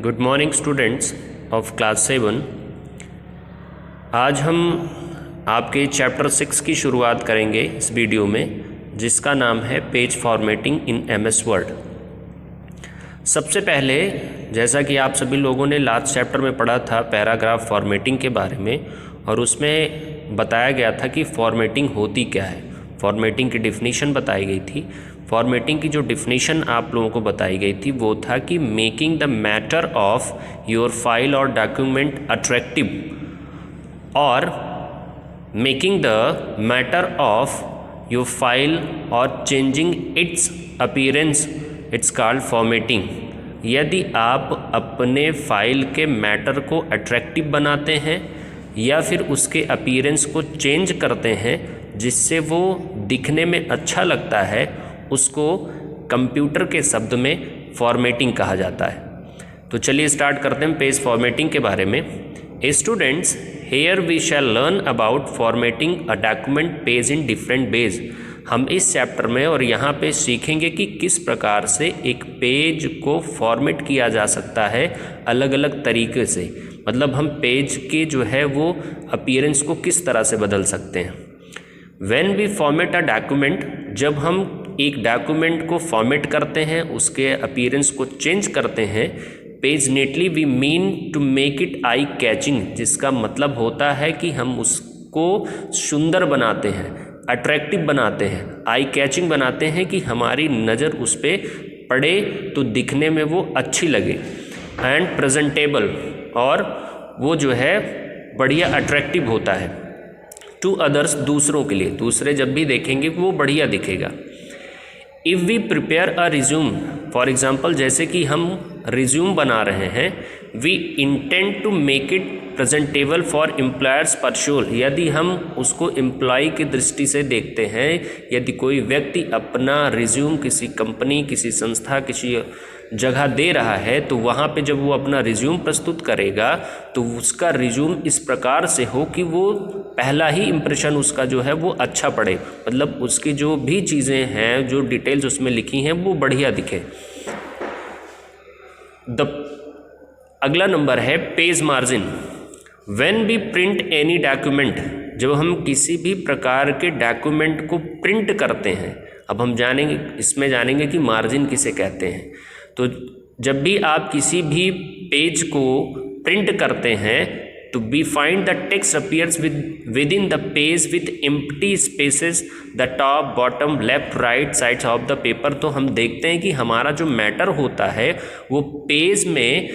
Good morning students of class 7। आज हम आपके चैप्टर 6 की शुरुआत करेंगे इस वीडियो में, जिसका नाम है page formatting in MS word. सबसे पहले, जैसा कि आप सभी लोगों ने लास्ट चैप्टर में पढ़ा था पैराग्राफ फॉर्मेटिंग के बारे में, और उसमें बताया गया था कि फॉर्मेटिंग होती क्या है। फॉर्मेटिंग की डिफिनीशन बताई गई थी। फॉर्मेटिंग की जो डिफिनीशन आप लोगों को बताई गई थी वो था कि making the matter of your file और डॉक्यूमेंट अट्रैक्टिव, और making the matter of your file और changing its appearance, it's called formatting. यदि आप अपने फाइल के मैटर को अट्रैक्टिव बनाते हैं या फिर उसके अपीयरेंस को चेंज करते हैं जिससे वो दिखने में अच्छा लगता है, उसको कंप्यूटर के शब्द में फॉर्मेटिंग कहा जाता है। तो चलिए स्टार्ट करते हैं पेज फॉर्मेटिंग के बारे में। Students, here we shall learn about formatting a document page in different ways. हम इस चैप्टर में और यहाँ पे सीखेंगे कि किस प्रकार से एक पेज को फॉर्मेट किया जा सकता है अलग अलग तरीके से। मतलब हम पेज के जो है वो अपीयरेंस को किस तरह से बदल सकते हैं। When we format a document, जब हम एक डॉक्यूमेंट को फॉर्मेट करते हैं, उसके अपीयरेंस को चेंज करते हैं, page neatly we mean to make it eye catching, जिसका मतलब होता है कि हम उसको सुंदर बनाते हैं, अट्रैक्टिव बनाते हैं, आई कैचिंग बनाते हैं कि हमारी नज़र उस पर पड़े तो दिखने में वो अच्छी लगे, एंड प्रेजेंटेबल, और वो जो है बढ़िया अट्रैक्टिव होता है टू अदर्स, दूसरों के लिए। दूसरे जब भी देखेंगे वो बढ़िया दिखेगा। If we prepare a resume, for example जैसे कि हम रिज्यूम बना रहे हैं, we intend to make it presentable for employers परशोर। यदि हम उसको एम्प्लॉय की दृष्टि से देखते हैं, यदि कोई व्यक्ति अपना रिज्यूम किसी कंपनी, किसी संस्था, किसी जगह दे रहा है, तो वहाँ पे जब वो अपना रिज्यूम प्रस्तुत करेगा तो उसका रिज्यूम इस प्रकार से हो कि वो पहला ही इम्प्रेशन उसका जो है वो अच्छा पड़े। मतलब उसकी जो भी चीज़ें हैं, जो डिटेल्स उसमें लिखी हैं, वो बढ़िया दिखे। अगला नंबर है page margin. When we print any document, जब हम किसी भी प्रकार के डॉक्यूमेंट को प्रिंट करते हैं, अब हम जानेंगे, इसमें जानेंगे कि मार्जिन किसे कहते हैं। तो जब भी आप किसी भी पेज को प्रिंट करते हैं तो we find the text appears within the page with empty spaces the top, bottom, left, right sides of the paper. तो हम देखते हैं कि हमारा जो मैटर होता है वो पेज में,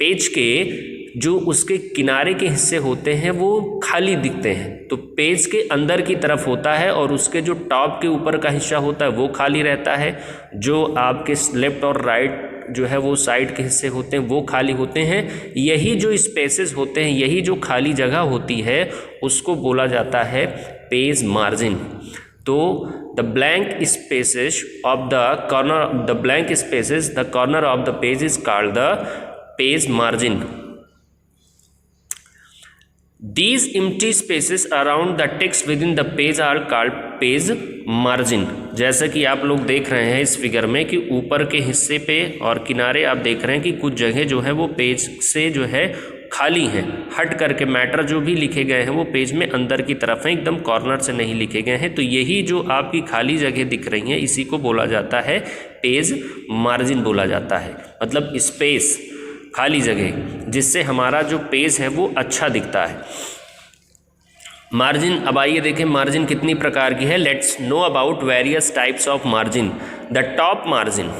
पेज के जो उसके किनारे के हिस्से होते हैं वो खाली दिखते हैं, तो पेज के अंदर की तरफ होता है, और उसके जो टॉप के ऊपर का हिस्सा होता है वो खाली रहता है। जो आपके लेफ्ट और राइट जो है वो साइड के हिस्से होते हैं वो खाली होते हैं। यही जो स्पेसेस होते हैं, यही जो खाली जगह होती है, उसको बोला जाता है पेज मार्जिन। तो the blank spaces of the corner, the blank spaces the corner of the page is called the page margin. These empty spaces around the text within the page are called page margin। जैसा कि आप लोग देख रहे हैं इस figure में कि ऊपर के हिस्से पे और किनारे आप देख रहे हैं कि कुछ जगह जो है वो पेज से जो है खाली हैं, हट करके मैटर जो भी लिखे गए हैं वो पेज में अंदर की तरफ हैं, एकदम कॉर्नर से नहीं लिखे गए हैं। तो यही जो आपकी खाली जगह दिख रही हैं, इसी को बोला जाता है पेज मार्जिन बोला जाता है। मतलब स्पेस, खाली जगह, जिससे हमारा जो पेज है वो अच्छा दिखता है। मार्जिन, अब आइए देखें मार्जिन कितनी प्रकार की है। Let's know about various types of margin. The top margin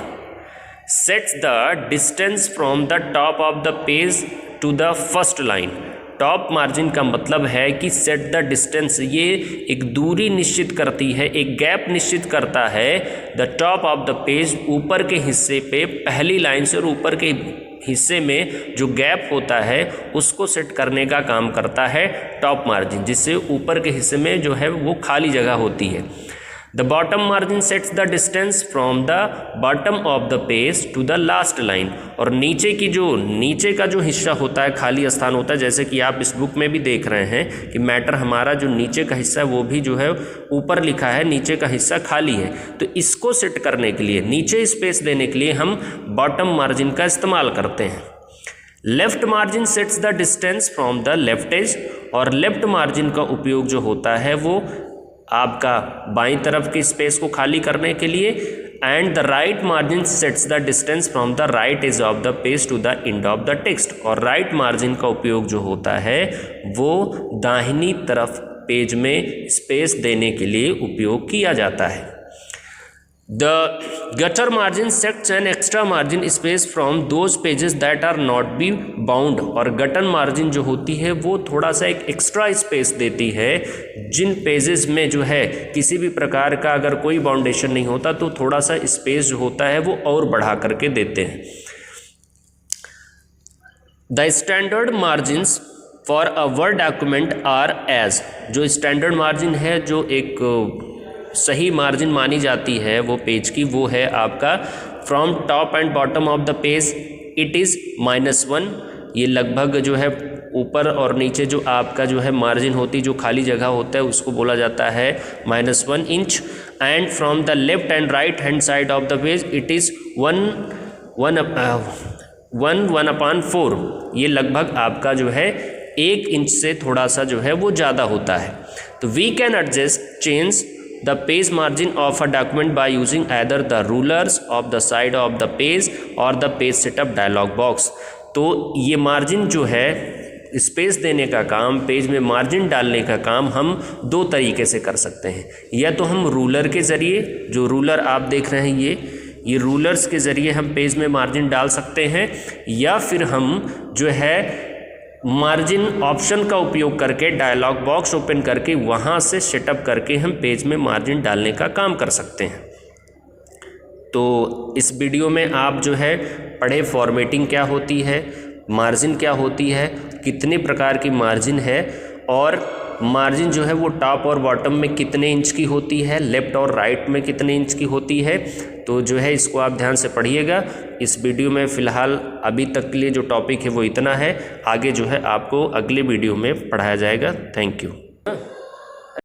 sets the distance from the top of the page to the first line. Top margin का मतलब है कि सेट द डिस्टेंस, ये एक दूरी निश्चित करती है, एक गैप निश्चित करता है। The top of the page, ऊपर के हिस्से पे पहली लाइन से और ऊपर के हिस्से में जो गैप होता है उसको सेट करने का काम करता है टॉप मार्जिन, जिससे ऊपर के हिस्से में जो है वो खाली जगह होती है। The bottom margin sets the distance from the bottom of the page to the last line. और नीचे का जो हिस्सा होता है, खाली स्थान होता है, जैसे कि आप इस बुक में भी देख रहे हैं कि मैटर हमारा जो नीचे का हिस्सा है वो भी जो है ऊपर लिखा है, नीचे का हिस्सा खाली है। तो इसको सेट करने के लिए, नीचे स्पेस देने के लिए हम बॉटम मार्जिन का इस्तेमाल करते हैं। Left margin sets the distance from the left edge. और लेफ्ट मार्जिन का उपयोग जो होता है वो आपका बाईं तरफ की स्पेस को खाली करने के लिए। And the right margin sets the distance from the right edge of the page to the end of the text. और राइट मार्जिन का उपयोग जो होता है वो दाहिनी तरफ पेज में स्पेस देने के लिए उपयोग किया जाता है। The gutter margin sets an extra margin space from those pages that are not be bound। और गटर मार्जिन जो होती है वो थोड़ा सा एक एक्स्ट्रा स्पेस देती है जिन पेजेस में जो है किसी भी प्रकार का अगर कोई बाउंडेशन नहीं होता तो थोड़ा सा स्पेस जो होता है वो और बढ़ा करके देते हैं। The standard margins for a word document are as. जो स्टैंडर्ड मार्जिन है, जो एक सही मार्जिन मानी जाती है वो पेज की, वो है आपका from top and bottom of the page it is -1। ये लगभग जो है ऊपर और नीचे जो आपका जो है मार्जिन होती, जो खाली जगह होता है उसको बोला जाता है -1 inch. And from the left and right hand side of the page it is 1/4। ये लगभग आपका जो है 1 इंच से थोड़ा सा जो है वो ज़्यादा होता है। तो we can adjust change the page margin of a document by using either the rulers of the side of the page or the page setup dialog box। तो ये मार्जिन जो है स्पेस देने का काम, पेज में मार्जिन डालने का काम हम 2 तरीके से कर सकते हैं। या तो हम रूलर के ज़रिए, जो रूलर आप देख रहे हैं ये रूलर्स के ज़रिए हम पेज में मार्जिन डाल सकते हैं, या फिर हम जो है मार्जिन ऑप्शन का उपयोग करके डायलॉग बॉक्स ओपन करके वहाँ से सेटअप करके हम पेज में मार्जिन डालने का काम कर सकते हैं। तो इस वीडियो में आप जो है पढ़े फॉर्मेटिंग क्या होती है, मार्जिन क्या होती है, कितने प्रकार की मार्जिन है, और मार्जिन जो है वो टॉप और बॉटम में कितने इंच की होती है, लेफ़्ट और राइट में कितने इंच की होती है। तो जो है इसको आप ध्यान से पढ़िएगा। इस वीडियो में फ़िलहाल अभी तक के लिए जो टॉपिक है वो इतना है, आगे जो है आपको अगले वीडियो में पढ़ाया जाएगा। Thank you.